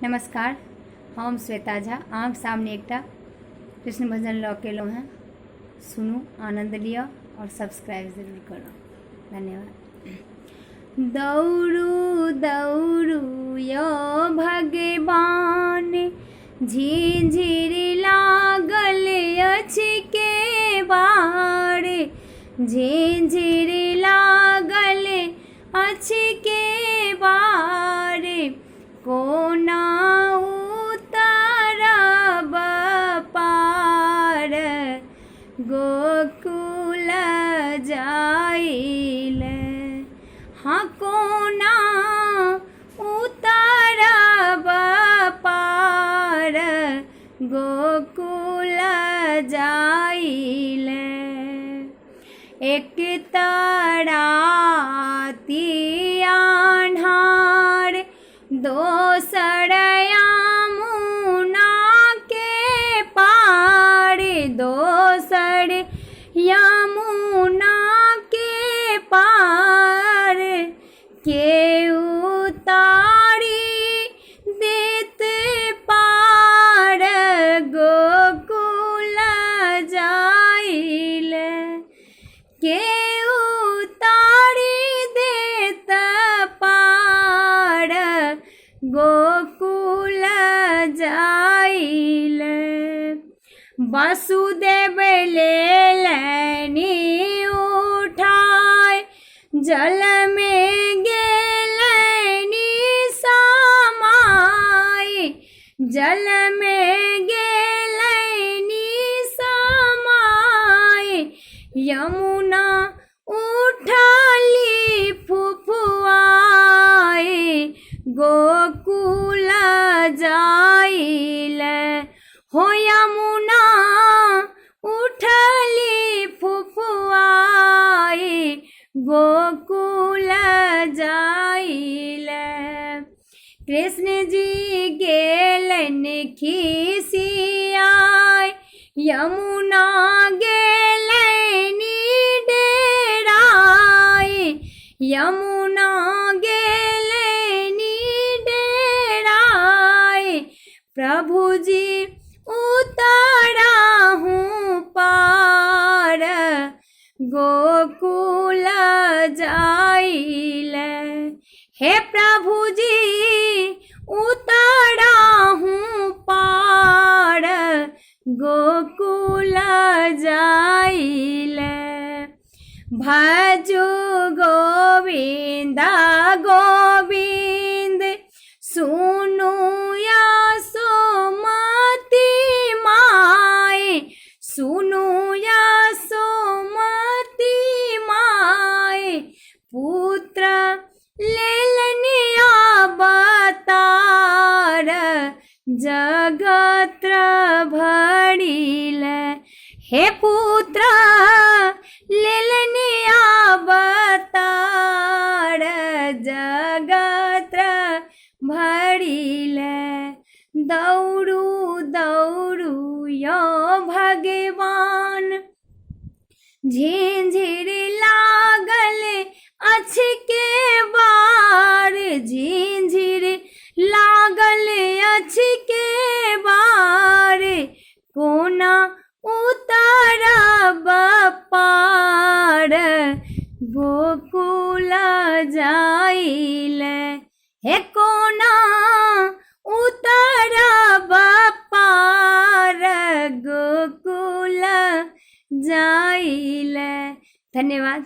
नमस्कार, हम श्वेता झा आम सामने एकटा कृष्ण भजन लऽ के एलहुँ हैं। सुनू, आनंद लिअ और सब्सक्राइब जरूर करू। धन्यवाद। दौड़ू दौड़ू यौ भगवान, झिझिर लागल अछि के बार, झिझिर लागल अछि के बार, कोना उतारब पार, गोकुल जाइल। हाँ, कोना उतारब पार, गोकुल जाइल। एक तराती आन्हार, दोसर यमुना के पार, दोसर यमुना के पार, के उतारी देत पार, गोकुल जाइल। के उतारी देत पार, गोकुल जाइल। वासुदेव लेलनि उठाय, जल में गेलनि समाय, जल में गेलनि समाय। यमुना उठली फुफुआय, गोकुल जाइल। हो यमुना उठली फुफुआय, गोकुल जाइल। कृष्ण जी गेलन खिसियाय, यमुना गेलनि डेराय, यमुना गेलनि डेराय। प्रभु जी उतारहु पार, गोकुल जाइल। हे प्रभु जी उतारहु पार, गोकुल जाइल। भजो गोविंद गोविंद, सुनु यशोमती माय, सुनु यशोमती माय। पुत्र लेलनि अवतार, जगत भरिल। हे पुत्र लेलनि अवतार, जगत भरिल। दौड़ू दौड़ू यौ भगवान, झिझिर लागल अछि के बार, झिझिर लागल अछि के बार, कोना उतारब पार, गोकुल जाइल। हे कोना उतारब पार, गोकुल जाइल। धन्यवाद।